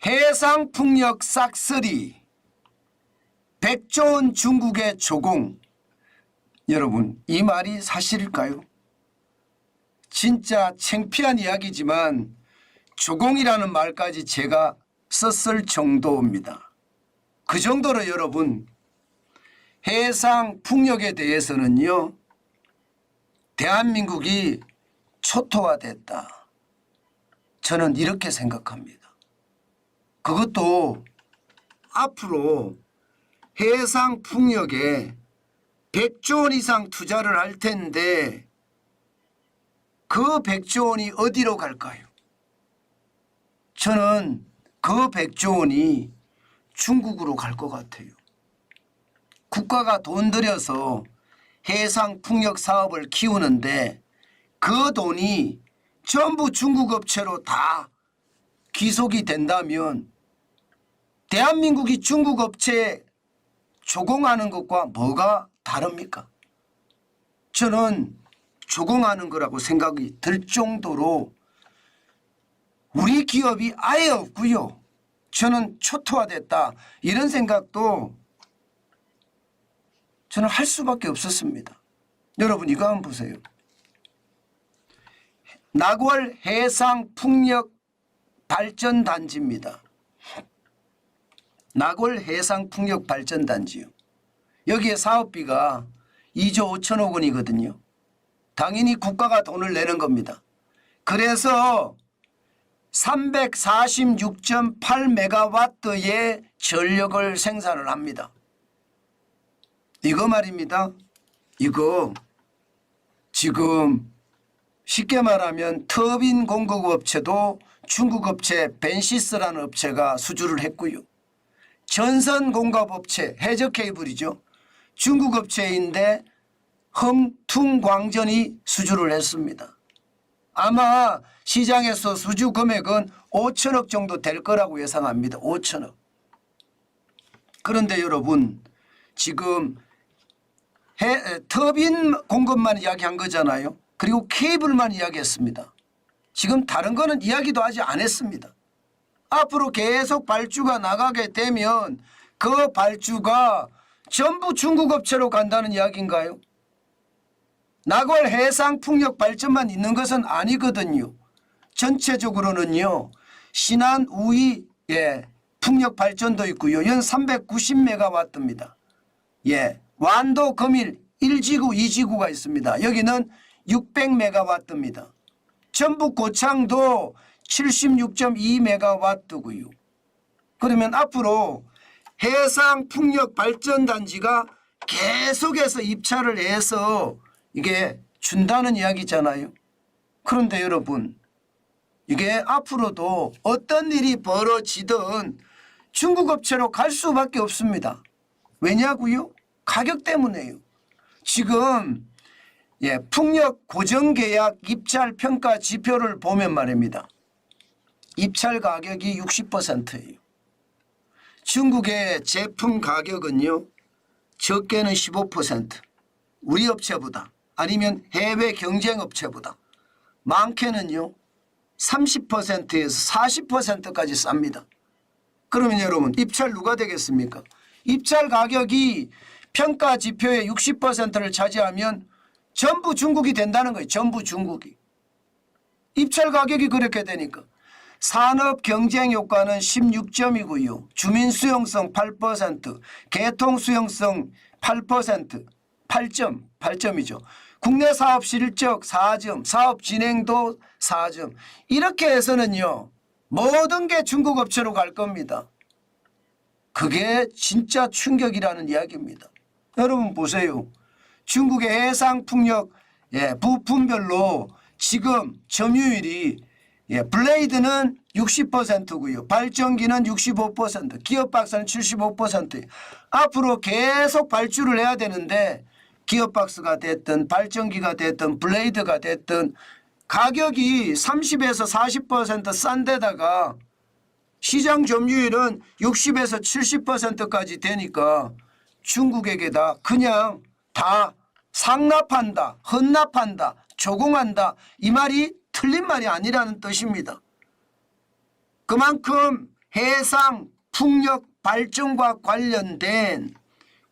해상풍력 싹쓸이, 100조 원 중국의 조공. 여러분, 이 말이 사실일까요? 진짜 창피한 이야기지만 조공이라는 말까지 제가 썼을 정도입니다. 그 정도로 여러분, 해상풍력에 대해서는요, 대한민국이 초토화됐다. 저는 이렇게 생각합니다. 그것도 앞으로 해상풍력에 100조 원 이상 투자를 할 텐데 그 100조 원이 어디로 갈까요? 저는 그 100조 원이 중국으로 갈 것 같아요. 국가가 돈 들여서 해상풍력 사업을 키우는데 그 돈이 전부 중국 업체로 다 귀속이 된다면 대한민국이 중국 업체에 조공하는 것과 뭐가 다릅니까? 저는 조공하는 거라고 생각이 들 정도로 우리 기업이 아예 없고요. 저는 초토화됐다. 이런 생각도 저는 할 수밖에 없었습니다. 여러분 이거 한번 보세요. 나골 해상풍력 발전단지입니다. 나골 해상풍력 발전단지요. 여기에 사업비가 2조 5천억 원이거든요. 당연히 국가가 돈을 내는 겁니다. 그래서 346.8메가와트의 전력을 생산을 합니다. 이거 말입니다. 이거 지금 쉽게 말하면 터빈 공급 업체도 중국 업체 벤시스라는 업체가 수주를 했고요. 전선 공급 업체 해저케이블이죠. 중국 업체인데 흥퉁광전이 수주를 했습니다. 아마 시장에서 수주 금액은 5천억 정도 될 거라고 예상합니다. 5천억. 그런데 여러분 지금 터빈 공급만 이야기한 거잖아요. 그리고 케이블만 이야기했습니다. 지금 다른 거는 이야기도 아직 안 했습니다. 앞으로 계속 발주가 나가게 되면 그 발주가 전부 중국 업체로 간다는 이야기인가요? 나골 해상풍력 발전만 있는 것은 아니거든요. 전체적으로는요. 신안 우이 풍력 발전도 있고요. 연 390메가와트입니다. 완도 금일 1지구 2지구가 있습니다. 여기는 600메가와트입니다. 전북 고창도 76.2메가와트고요. 그러면 앞으로 해상풍력 발전단지가 계속해서 입찰을 해서 이게 준다는 이야기잖아요. 그런데 여러분 이게 앞으로도 어떤 일이 벌어지든 중국 업체로 갈 수밖에 없습니다. 왜냐고요? 가격 때문에요. 지금 풍력 고정계약 입찰 평가 지표를 보면 말입니다. 입찰 가격이 60%예요. 중국의 제품 가격은요. 적게는 15%. 우리 업체보다 아니면 해외 경쟁 업체보다 많게는요. 30%에서 40%까지 쌉니다. 그러면 여러분 입찰 누가 되겠습니까? 입찰 가격이 평가 지표의 60%를 차지하면 전부 중국이 된다는 거예요. 전부 중국이. 입찰 가격이 그렇게 되니까. 산업 경쟁 효과는 16점이고요. 주민 수용성 8%, 개통 수용성 8%, 8점이죠. 국내 사업 실적 4점, 사업 진행도 4점. 이렇게 해서는요. 모든 게 중국 업체로 갈 겁니다. 그게 진짜 충격이라는 이야기입니다. 여러분 보세요. 중국의 해상풍력 부품별로 지금 점유율이 블레이드는 60%고요. 발전기는 65%, 기어박스는 75%. 앞으로 계속 발주를 해야 되는데 기어박스가 됐든 발전기가 됐든 블레이드가 됐든 가격이 30에서 40% 싼 데다가 시장 점유율은 60에서 70%까지 되니까 중국에게다 그냥 다 상납한다, 헌납한다, 조공한다 이 말이 틀린 말이 아니라는 뜻입니다. 그만큼 해상 풍력 발전과 관련된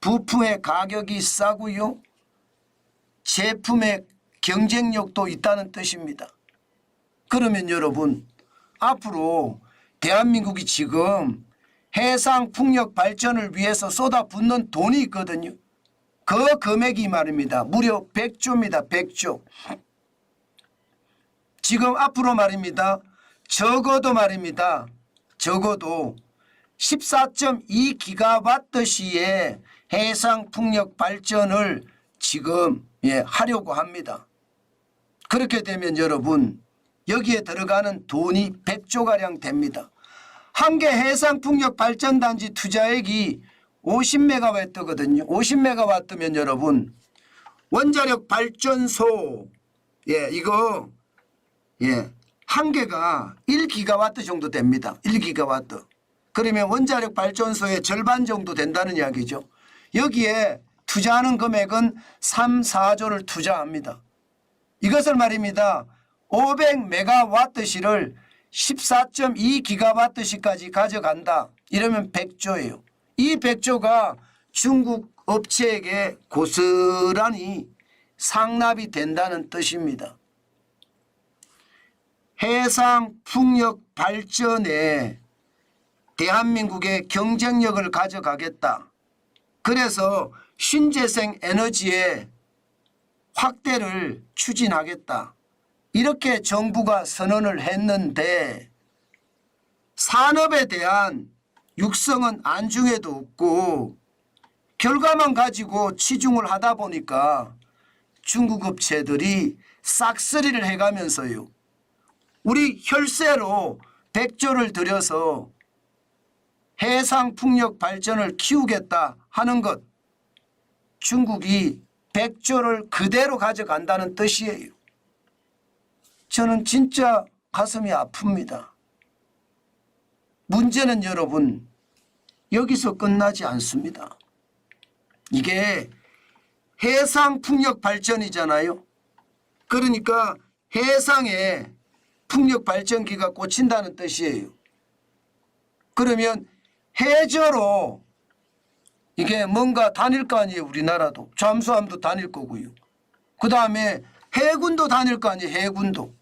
부품의 가격이 싸고요. 제품의 경쟁력도 있다는 뜻입니다. 그러면 여러분 앞으로 대한민국이 지금 해상 풍력 발전을 위해서 쏟아붓는 돈이 있거든요. 그 금액이 말입니다. 무려 100조입니다. 100조. 지금 앞으로 말입니다. 적어도 말입니다. 적어도 14.2기가와트시의 해상 풍력 발전을 지금 하려고 합니다. 그렇게 되면 여러분 여기에 들어가는 돈이 100조가량 됩니다. 한 개 해상 풍력 발전단지 투자액이 50메가와트거든요. 50메가와트면 여러분 원자력 발전소 이거 한 개가 1기가와트 정도 됩니다. 1기가와트. 그러면 원자력 발전소의 절반 정도 된다는 이야기죠. 여기에 투자하는 금액은 3, 4조를 투자합니다. 이것을 말입니다. 500메가와트시를 14.2기가와트시까지 가져간다. 이러면 100조예요. 이 100조가 중국 업체에게 고스란히 상납이 된다는 뜻입니다. 해상 풍력 발전에 대한민국의 경쟁력을 가져가겠다. 그래서 신재생 에너지의 확대를 추진하겠다. 이렇게 정부가 선언을 했는데 산업에 대한 육성은 안중에도 없고 결과만 가지고 치중을 하다 보니까 중국 업체들이 싹쓸이를 해가면서요. 우리 혈세로 100조를 들여서 해상 풍력 발전을 키우겠다 하는 것, 중국이 100조를 그대로 가져간다는 뜻이에요. 저는 진짜 가슴이 아픕니다. 문제는 여러분 여기서 끝나지 않습니다. 이게 해상 풍력 발전이잖아요. 그러니까 해상에 풍력 발전기가 꽂힌다는 뜻이에요. 그러면 해저로 이게 뭔가 다닐 거 아니에요. 우리나라도 잠수함도 다닐 거고요. 그 다음에 해군도 다닐 거 아니에요. 해군도.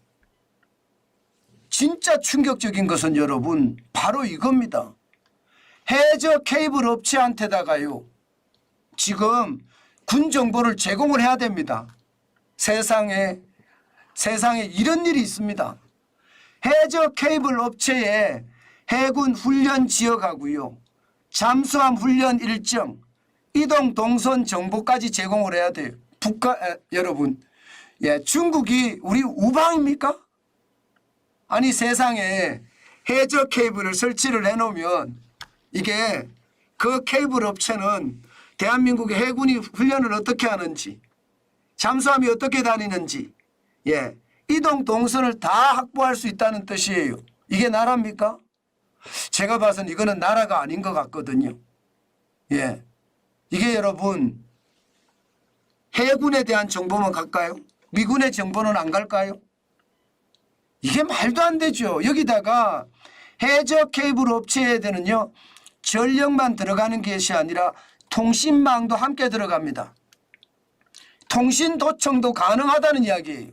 진짜 충격적인 것은 여러분 바로 이겁니다. 해저 케이블 업체한테다가요. 지금 군 정보를 제공을 해야 됩니다. 세상에 이런 일이 있습니다. 해저 케이블 업체에 해군 훈련 지역하고요. 잠수함 훈련 일정, 이동 동선 정보까지 제공을 해야 돼요. 여러분, 중국이 우리 우방입니까? 아니 세상에 해저 케이블을 설치를 해놓으면 이게 그 케이블 업체는 대한민국의 해군이 훈련을 어떻게 하는지, 잠수함이 어떻게 다니는지, 이동 동선을 다 확보할 수 있다는 뜻이에요. 이게 나라입니까? 제가 봐서는 이거는 나라가 아닌 것 같거든요. 이게 여러분 해군에 대한 정보만 갈까요? 미군의 정보는 안 갈까요? 이게 말도 안 되죠. 여기다가 해저 케이블 업체에는요 전력만 들어가는 것이 아니라 통신망도 함께 들어갑니다. 통신 도청도 가능하다는 이야기예요.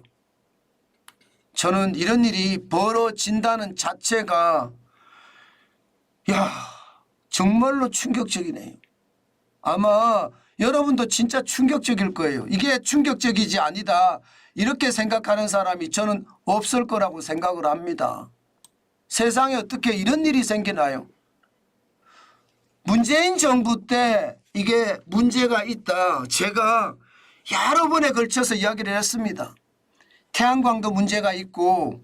저는 이런 일이 벌어진다는 자체가 정말로 충격적이네요. 아마 여러분도 진짜 충격적일 거예요. 이게 충격적이지 아니다 이렇게 생각하는 사람이 저는 없을 거라고 생각을 합니다. 세상에 어떻게 이런 일이 생기나요? 문재인 정부 때 이게 문제가 있다. 제가 여러 번에 걸쳐서 이야기를 했습니다. 태양광도 문제가 있고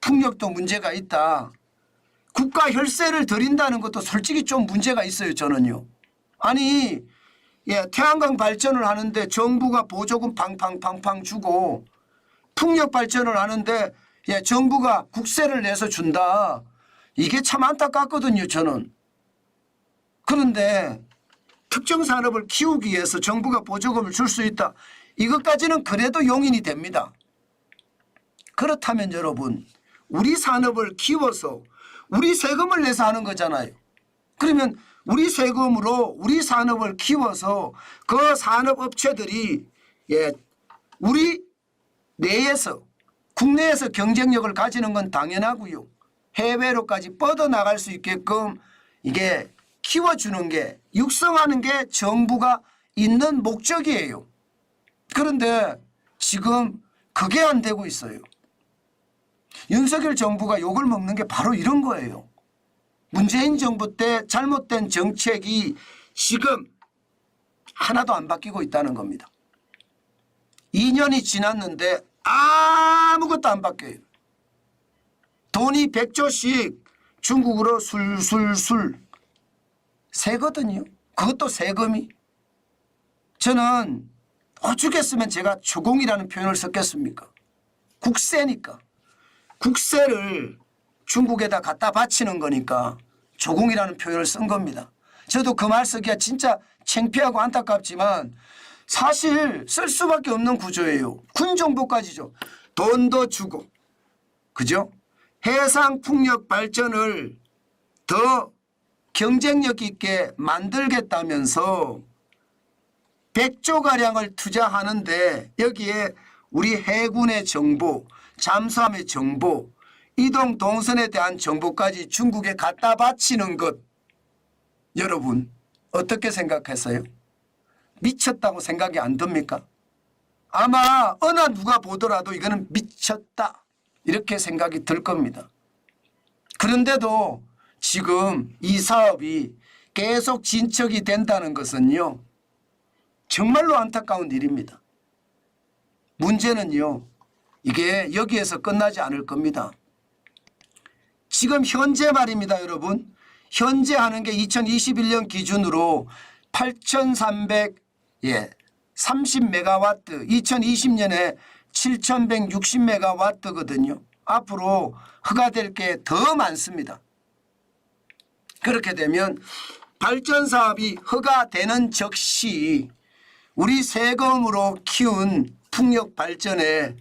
풍력도 문제가 있다. 국가 혈세를 드린다는 것도 솔직히 좀 문제가 있어요. 저는요. 아니 태양광 발전을 하는데 정부가 보조금 팡팡팡팡 주고 풍력 발전을 하는데 정부가 국세를 내서 준다. 이게 참 안타깝거든요. 저는. 그런데 특정 산업을 키우기 위해서 정부가 보조금을 줄 수 있다. 이것까지는 그래도 용인이 됩니다. 그렇다면 여러분 우리 산업을 키워서 우리 세금을 내서 하는 거잖아요. 그러면 우리 세금으로 우리 산업을 키워서 그 산업업체들이 우리 내에서 국내에서 경쟁력을 가지는 건 당연하고요. 해외로까지 뻗어나갈 수 있게끔 이게 키워주는 게 육성하는 게 정부가 있는 목적이에요. 그런데 지금 그게 안 되고 있어요. 윤석열 정부가 욕을 먹는 게 바로 이런 거예요. 문재인 정부 때 잘못된 정책이 지금 하나도 안 바뀌고 있다는 겁니다. 2년이 지났는데 아무것도 안 바뀌어요. 돈이 100조씩 중국으로 술술술 새거든요. 그것도 세금이. 저는 어쩌겠으면 제가 조공이라는 표현을 썼겠습니까? 국세니까. 국세를 중국에다 갖다 바치는 거니까 조공이라는 표현을 쓴 겁니다. 저도 그 말 쓰기가 진짜 창피하고 안타깝지만 사실 쓸 수밖에 없는 구조예요. 군정부까지죠. 돈도 주고, 그죠? 해상풍력 발전을 더 경쟁력 있게 만들겠다면서 100조가량을 투자하는데 여기에 우리 해군의 정보, 잠수함의 정보, 이동 동선에 대한 정보까지 중국에 갖다 바치는 것, 여러분 어떻게 생각했어요? 미쳤다고 생각이 안 듭니까? 아마 어느 누가 보더라도 이거는 미쳤다 이렇게 생각이 들 겁니다. 그런데도 지금 이 사업이 계속 진척이 된다는 것은요, 정말로 안타까운 일입니다. 문제는요, 이게 여기에서 끝나지 않을 겁니다. 지금 현재 말입니다, 여러분. 현재 하는 게 2021년 기준으로 8,330메가와트, 2020년에 7,160메가와트거든요. 앞으로 허가될 게 더 많습니다. 그렇게 되면 발전 사업이 허가되는 즉시 우리 세금으로 키운 풍력 발전의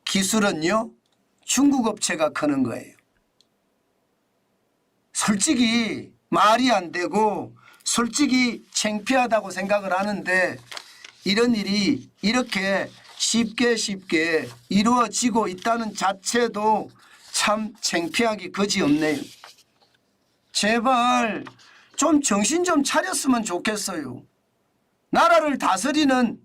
기술은요, 중국 업체가 크는 거예요. 솔직히 말이 안 되고 솔직히 창피하다고 생각을 하는데 이런 일이 이렇게 쉽게 이루어지고 있다는 자체도 참 창피하기 그지없네요. 제발 좀 정신 좀 차렸으면 좋겠어요. 나라를 다스리는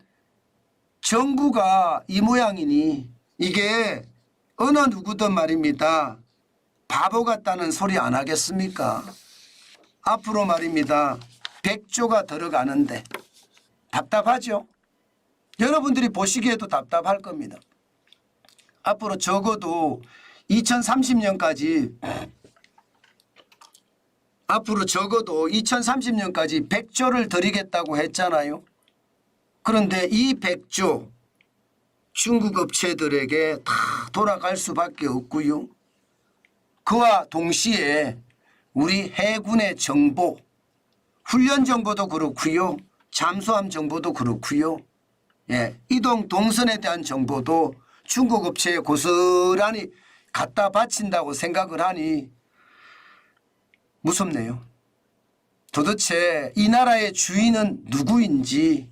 정부가 이 모양이니 이게 어느 누구든 말입니다. 바보 같다는 소리 안 하겠습니까? 앞으로 말입니다. 100조가 들어가는데 답답하죠? 여러분들이 보시기에도 답답할 겁니다. 앞으로 적어도 2030년까지 100조를 들이겠다고 했잖아요. 그런데 이 100조 중국 업체들에게 다 돌아갈 수밖에 없고요. 그와 동시에 우리 해군의 정보, 훈련 정보도 그렇고요. 잠수함 정보도 그렇고요. 이동 동선에 대한 정보도 중국 업체에 고스란히 갖다 바친다고 생각을 하니 무섭네요. 도대체 이 나라의 주인은 누구인지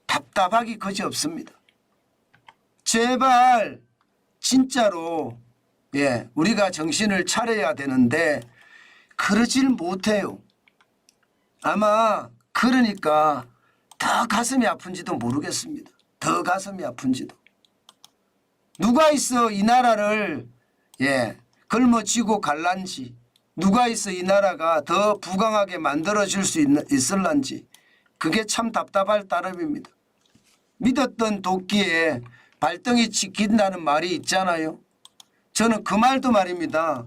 답답하기 그지없습니다. 제발 진짜로 우리가 정신을 차려야 되는데 그러질 못해요. 아마 그러니까 더 가슴이 아픈지도 모르겠습니다. 더 가슴이 아픈지도. 누가 있어 이 나라를 걸머쥐고 갈란지, 누가 있어 이 나라가 더 부강하게 만들어질 수 있을란지, 그게 참 답답할 따름입니다. 믿었던 도끼에 발등이 찍힌다는 말이 있잖아요. 저는 그 말도 말입니다.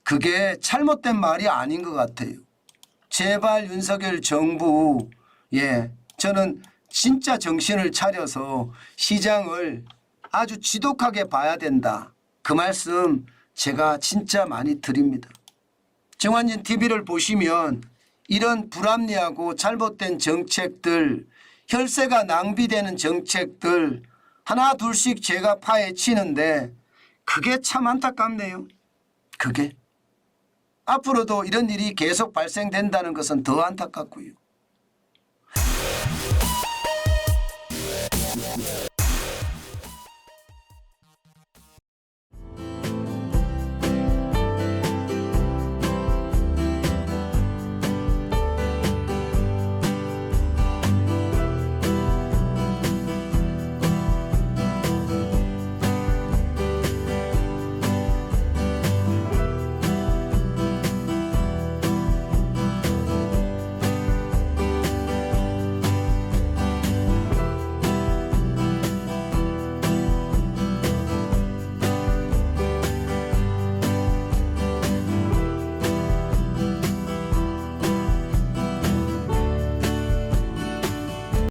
그게 잘못된 말이 아닌 것 같아요. 제발 윤석열 정부, 저는 진짜 정신을 차려서 시장을 아주 지독하게 봐야 된다. 그 말씀 제가 진짜 많이 드립니다. 정환진 TV를 보시면 이런 불합리하고 잘못된 정책들, 혈세가 낭비되는 정책들 하나 둘씩 제가 파헤치는데 그게 참 안타깝네요. 그게. 앞으로도 이런 일이 계속 발생된다는 것은 더 안타깝고요.